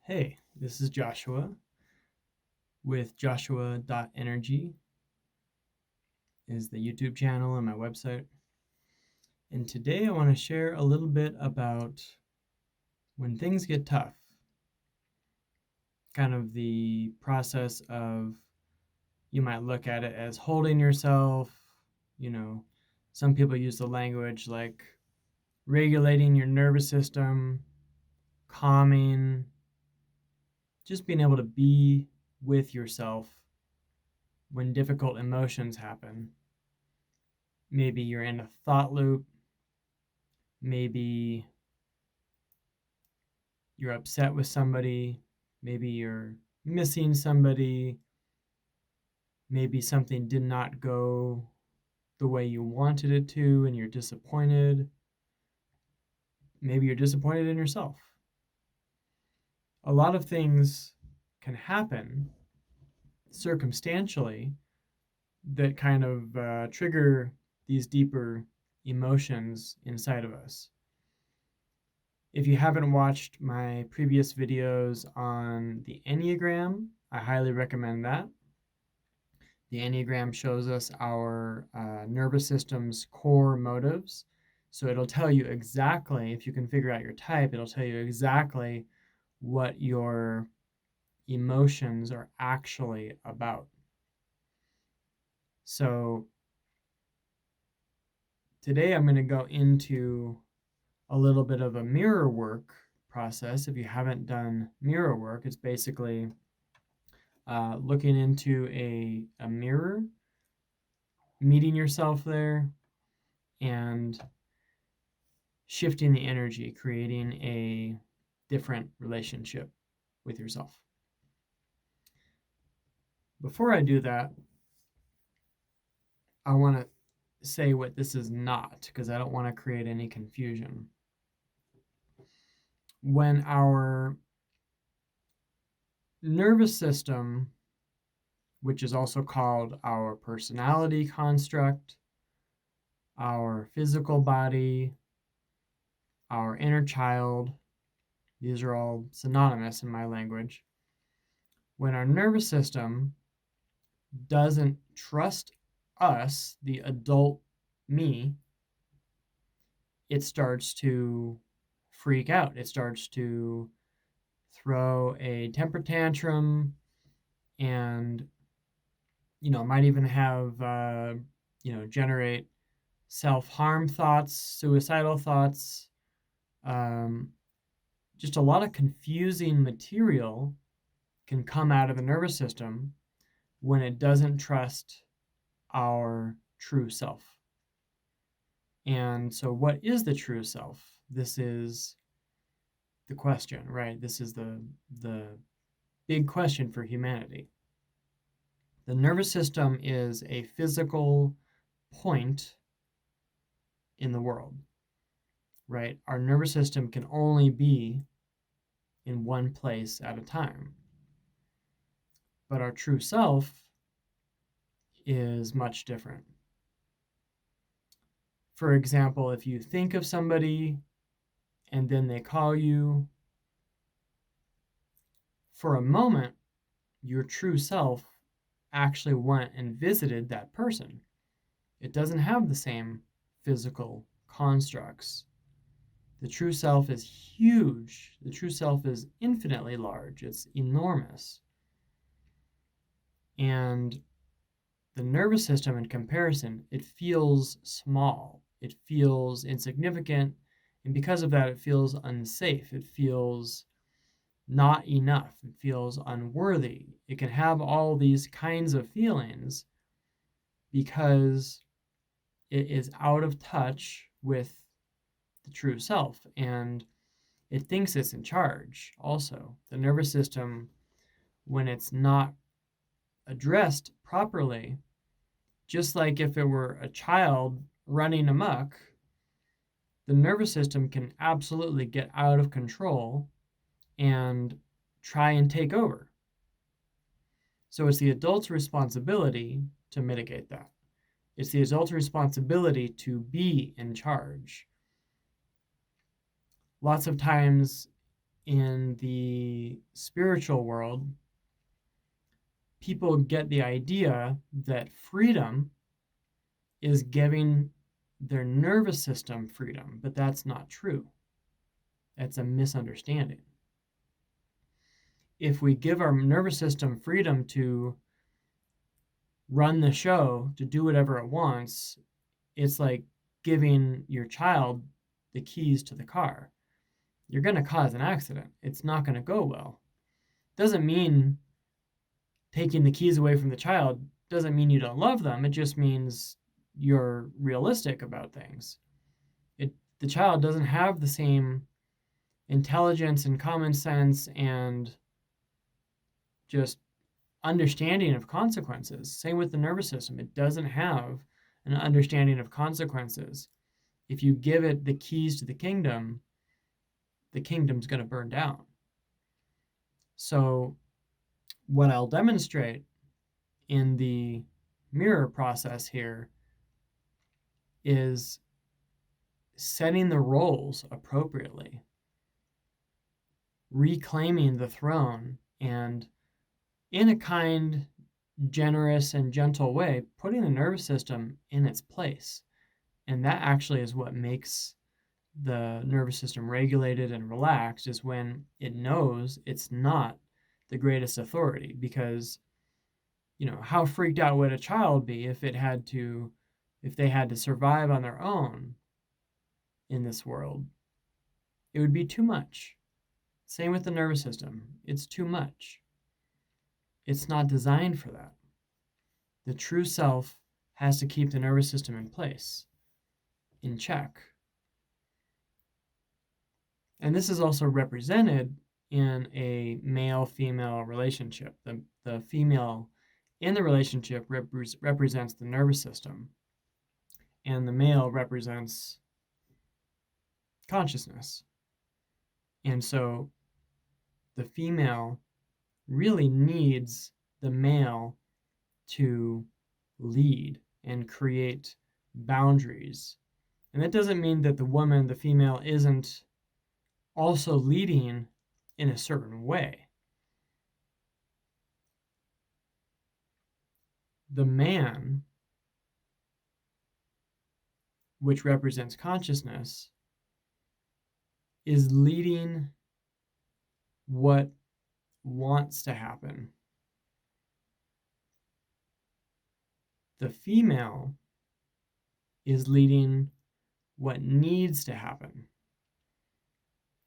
Hey, this is Joshua with Joshua.energy is the YouTube channel and my website. And today I want to share a little bit about when things get tough, kind of the process of, you might look at it as holding yourself. You know, some people use the language like regulating your nervous system, calming, just being able to be with yourself when difficult emotions happen. Maybe you're in a thought loop. Maybe you're upset with somebody. Maybe you're missing somebody. Maybe something did not go the way you wanted it to and you're disappointed. Maybe you're disappointed in yourself. A lot of things can happen circumstantially that kind of trigger these deeper emotions inside of us. If you haven't watched my previous videos on the Enneagram, I highly recommend that. The Enneagram shows us our nervous system's core motives. So it'll tell you exactly, if you can figure out your type, it'll tell you exactly what your emotions are actually about. So today I'm going to go into a little bit of a mirror work process. If you haven't done mirror work, it's basically looking into a mirror, meeting yourself there, and shifting the energy, creating a different relationship with yourself. Before I do that, I want to say what this is not, because I don't want to create any confusion. When our nervous system, which is also called our personality construct, our physical body, our inner child, these are all synonymous in my language. When our nervous system doesn't trust us, the adult me, it starts to freak out. It starts to throw a temper tantrum and, might even have, generate self-harm thoughts, suicidal thoughts, just a lot of confusing material can come out of the nervous system when it doesn't trust our true self. And so what is the true self? This is the question, right? This is the big question for humanity. The nervous system is a physical point in the world, right? Our nervous system can only be in one place at a time. But our true self is much different. For example, if you think of somebody and then they call you, for a moment, your true self actually went and visited that person. It doesn't have the same physical constructs. The true self is huge. The true self is infinitely large. It's enormous. And the nervous system, in comparison, it feels small. It feels insignificant. And because of that, it feels unsafe. It feels not enough. It feels unworthy. It can have all these kinds of feelings because it is out of touch with the true self. And it thinks it's in charge also. The nervous system, when it's not addressed properly, just like if it were a child running amok, the nervous system can absolutely get out of control and try and take over. So it's the adult's responsibility to mitigate that. It's the adult's responsibility to be in charge. Lots of times in the spiritual world, people get the idea that freedom is giving their nervous system freedom, but that's not true. That's a misunderstanding. If we give our nervous system freedom to run the show, to do whatever it wants, it's like giving your child the keys to the car. You're going to cause an accident. It's not going to go well. Doesn't mean taking the keys away from the child doesn't mean you don't love them. It just means you're realistic about things. The child doesn't have the same intelligence and common sense and just understanding of consequences. Same with the nervous system. It doesn't have an understanding of consequences. If you give it the keys to the kingdom's going to burn down. So what I'll demonstrate in the mirror process here is setting the roles appropriately, reclaiming the throne, and in a kind, generous, and gentle way, putting the nervous system in its place. And that actually is what makes the nervous system regulated and relaxed, is when it knows it's not the greatest authority. Because, how freaked out would a child be if they had to survive on their own in this world? It would be too much. Same with the nervous system. It's too much. It's not designed for that. The true self has to keep the nervous system in place, in check. And this is also represented in a male-female relationship. The female in the relationship represents the nervous system, and the male represents consciousness. And so the female really needs the male to lead and create boundaries. And that doesn't mean that the female, isn't also leading in a certain way. The man, which represents consciousness, is leading what wants to happen. The female is leading what needs to happen.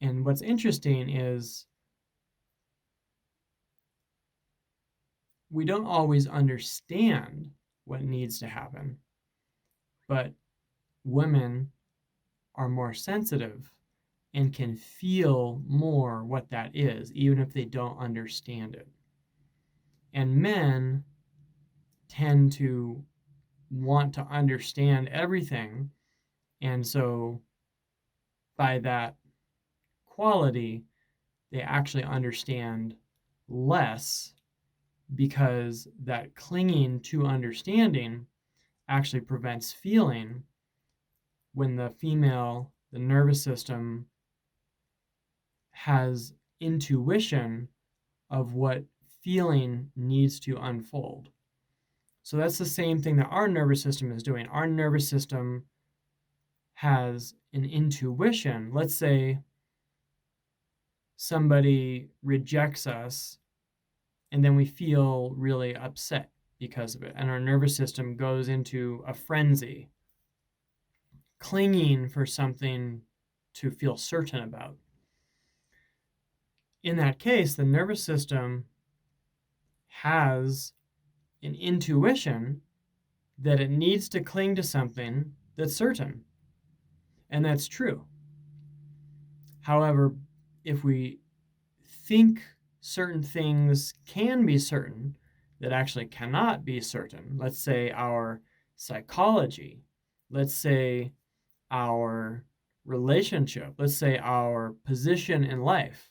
And what's interesting is we don't always understand what needs to happen, but women are more sensitive and can feel more what that is, even if they don't understand it. And men tend to want to understand everything, and so by that quality, they actually understand less, because that clinging to understanding actually prevents feeling. When the female, the nervous system, has intuition of what feeling needs to unfold. So that's the same thing that our nervous system is doing. Our nervous system has an intuition. Let's say somebody rejects us, and then we feel really upset because of it, and our nervous system goes into a frenzy, clinging for something to feel certain about. In that case, the nervous system has an intuition that it needs to cling to something that's certain, and that's true. However, if we think certain things can be certain that actually cannot be certain, let's say our psychology, let's say our relationship, let's say our position in life,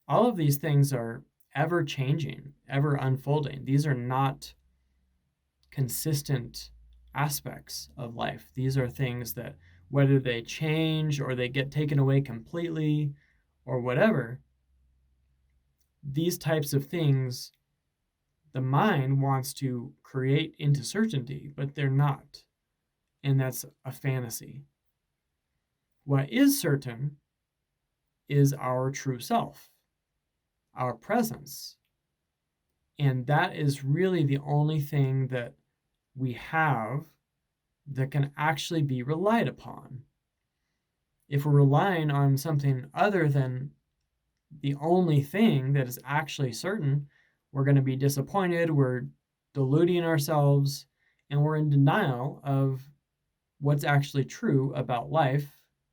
all of these things are ever changing, ever unfolding. These are not consistent aspects of life. These are things that, whether they change or they get taken away completely, or whatever, these types of things, the mind wants to create into certainty, but they're not. And that's a fantasy. What is certain is our true self, our presence. And that is really the only thing that we have that can actually be relied upon. If we're relying on something other than the only thing that is actually certain, we're going to be disappointed, we're deluding ourselves, and we're in denial of what's actually true about life,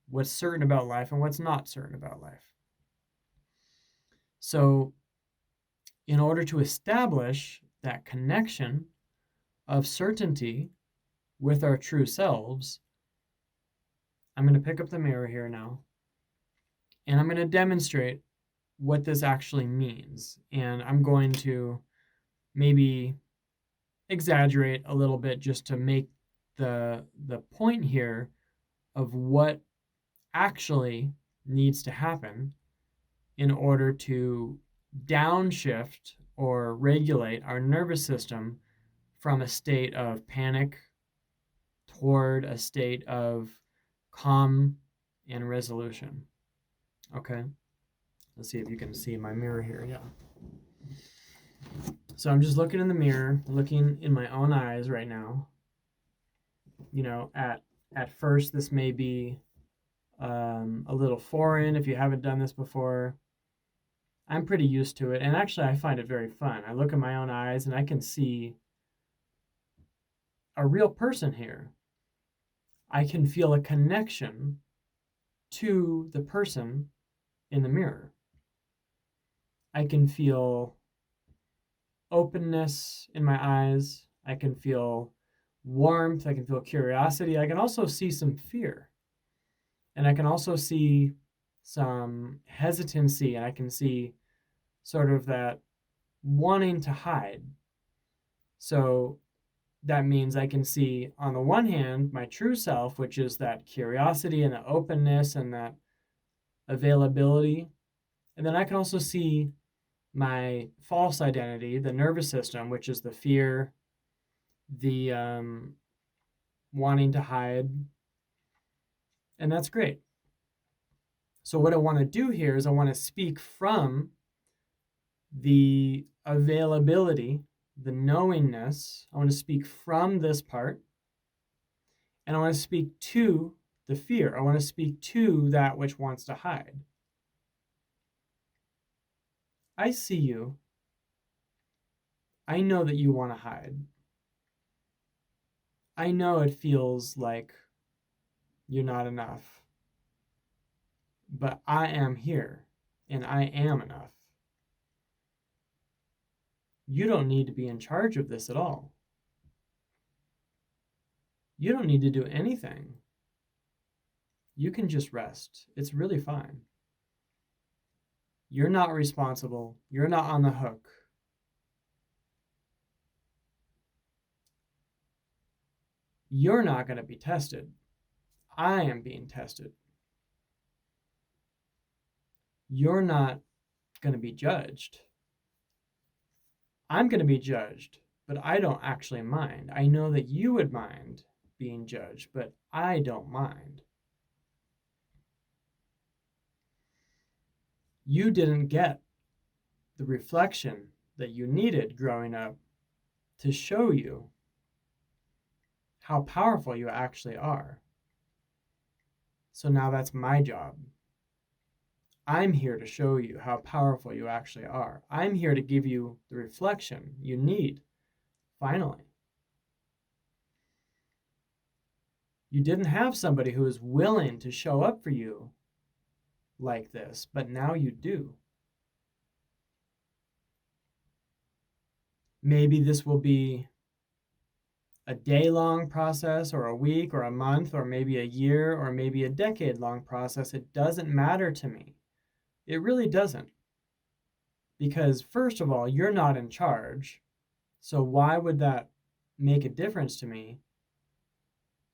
what's certain about life, and what's not certain about life. So, in order to establish that connection of certainty with our true selves, I'm going to pick up the mirror here now, and I'm going to demonstrate what this actually means. And I'm going to maybe exaggerate a little bit just to make the point here of what actually needs to happen in order to downshift or regulate our nervous system from a state of panic toward a state of calm and resolution. Okay, let's see if you can see my mirror here. Yeah. So I'm just looking in the mirror, looking in my own eyes right now. You know, at first this may be a little foreign if you haven't done this before. I'm pretty used to it, and actually I find it very fun. I look in my own eyes and I can see a real person here. I can feel a connection to the person in the mirror. I can feel openness in my eyes. I can feel warmth. I can feel curiosity. I can also see some fear. And I can also see some hesitancy, and I can see sort of that wanting to hide. So that means I can see, on the one hand, my true self, which is that curiosity and the openness and that availability. And then I can also see my false identity, the nervous system, which is the fear, the wanting to hide. And that's great. So what I want to do here is I want to speak from the availability, the knowingness. I want to speak from this part. And I want to speak to the fear. I want to speak to that which wants to hide. I see you. I know that you want to hide. I know it feels like you're not enough. But I am here, and I am enough. You don't need to be in charge of this at all. You don't need to do anything. You can just rest. It's really fine. You're not responsible. You're not on the hook. You're not going to be tested. I am being tested. You're not going to be judged. I'm going to be judged, but I don't actually mind. I know that you would mind being judged, but I don't mind. You didn't get the reflection that you needed growing up to show you how powerful you actually are. So now that's my job. I'm here to show you how powerful you actually are. I'm here to give you the reflection you need, finally. You didn't have somebody who was willing to show up for you like this, but now you do. Maybe this will be a day-long process, or a week, or a month, or maybe a year, or maybe a decade-long process. It doesn't matter to me. It really doesn't. Because first of all, you're not in charge. So why would that make a difference to me?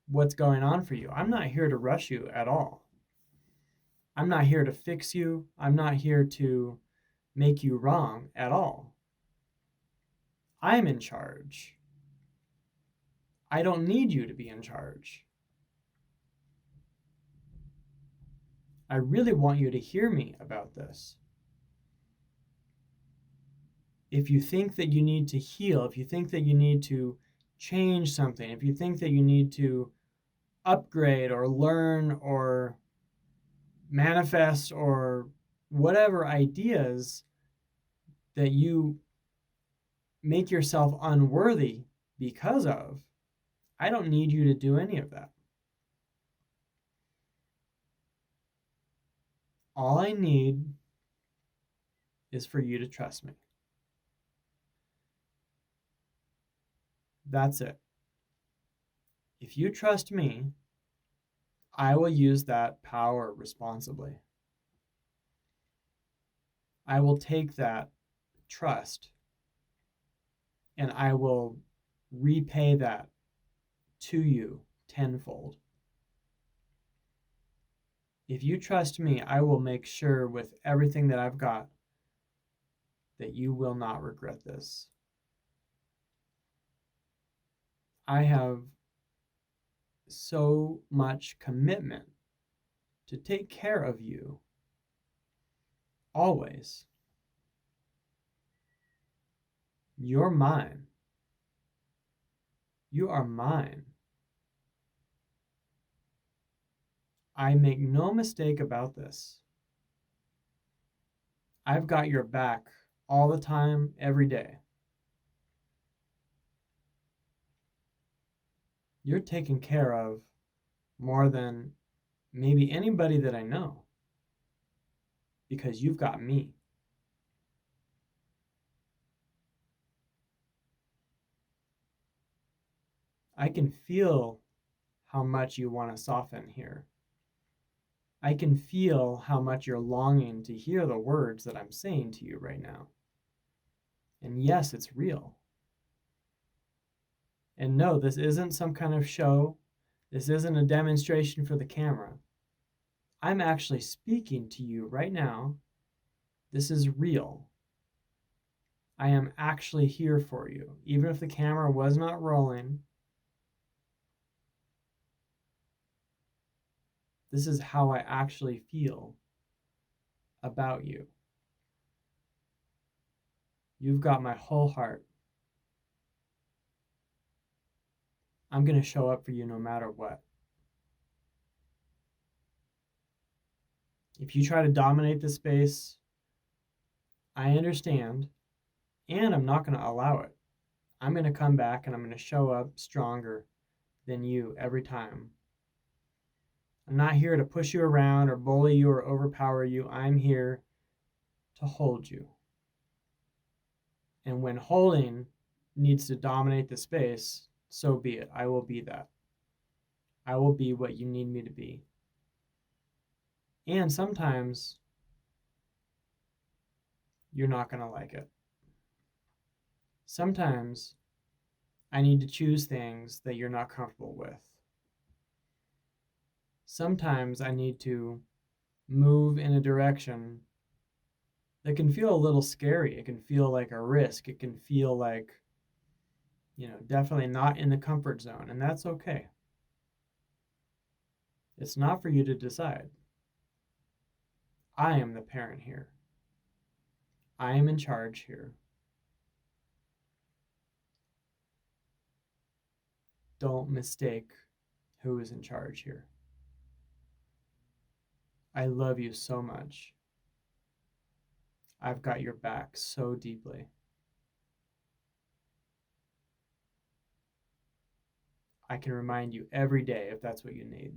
What's going on for you? I'm not here to rush you at all. I'm not here to fix you. I'm not here to make you wrong at all. I'm in charge. I don't need you to be in charge. I really want you to hear me about this. If you think that you need to heal, if you think that you need to change something, if you think that you need to upgrade or learn or manifest or whatever ideas that you make yourself unworthy because of, I don't need you to do any of that. All I need is for you to trust me. That's it. If you trust me, I will use that power responsibly. I will take that trust and I will repay that to you tenfold. If you trust me, I will make sure with everything that I've got that you will not regret this. I have so much commitment to take care of you always. You're mine. You are mine. I make no mistake about this. I've got your back all the time, every day. You're taken care of more than maybe anybody that I know because you've got me. I can feel how much you want to soften here. I can feel how much you're longing to hear the words that I'm saying to you right now. And yes, it's real. And no, this isn't some kind of show. This isn't a demonstration for the camera. I'm actually speaking to you right now. This is real. I am actually here for you. Even if the camera was not rolling, this is how I actually feel about you. You've got my whole heart. I'm going to show up for you no matter what. If you try to dominate the space, I understand, and I'm not going to allow it. I'm going to come back and I'm going to show up stronger than you every time. I'm not here to push you around or bully you or overpower you. I'm here to hold you. And when holding needs to dominate the space, so be it. I will be that. I will be what you need me to be. And sometimes you're not going to like it. Sometimes I need to choose things that you're not comfortable with. Sometimes I need to move in a direction that can feel a little scary. It can feel like a risk. It can feel like, definitely not in the comfort zone. And that's okay. It's not for you to decide. I am the parent here. I am in charge here. Don't mistake who is in charge here. I love you so much. I've got your back so deeply. I can remind you every day if that's what you need.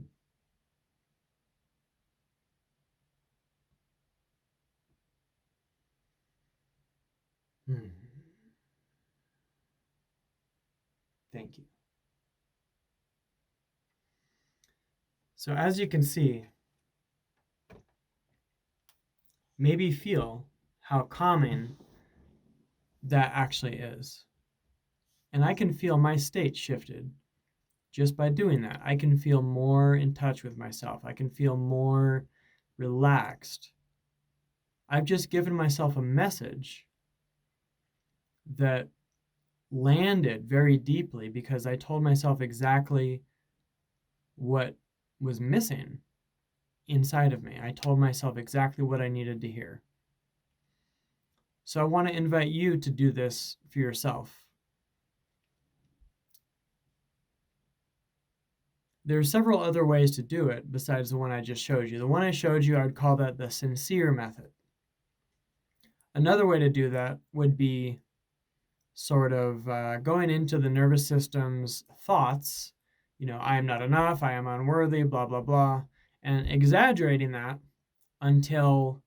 Thank you. So as you can see, maybe feel how calming that actually is. And I can feel my state shifted just by doing that. I can feel more in touch with myself. I can feel more relaxed. I've just given myself a message that landed very deeply because I told myself exactly what was missing inside of me. I told myself exactly what I needed to hear. So I want to invite you to do this for yourself. There are several other ways to do it besides the one I just showed you. The one I showed you, I would call that the sincere method. Another way to do that would be sort of going into the nervous system's thoughts, I am not enough, I am unworthy, blah, blah, blah, and exaggerating that until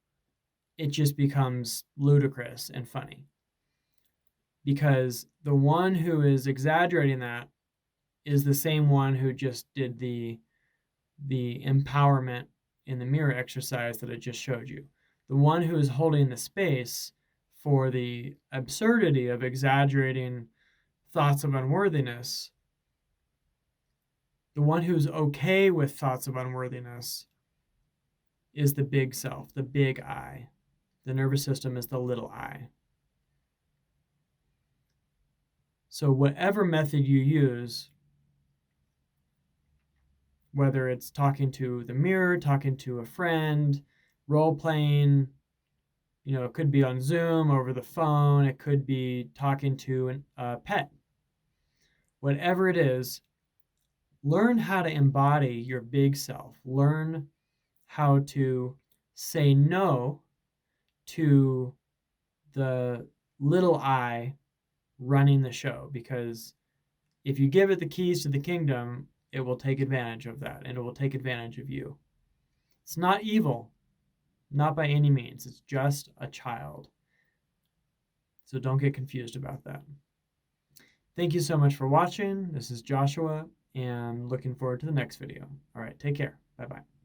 it just becomes ludicrous and funny. Because the one who is exaggerating that is the same one who just did the empowerment in the mirror exercise that I just showed you. The one who is holding the space for the absurdity of exaggerating thoughts of unworthiness, the one who's okay with thoughts of unworthiness is the big self, the big I. The nervous system is the little I. So whatever method you use, whether it's talking to the mirror, talking to a friend, role playing, it could be on Zoom, over the phone, it could be talking to a pet. Whatever it is, learn how to embody your big self. Learn how to say no to the little I running the show, because if you give it the keys to the kingdom, it will take advantage of that, and it will take advantage of you. It's not evil, not by any means. It's just a child. So don't get confused about that. Thank you so much for watching. This is Joshua, and looking forward to the next video. All right, take care. Bye-bye.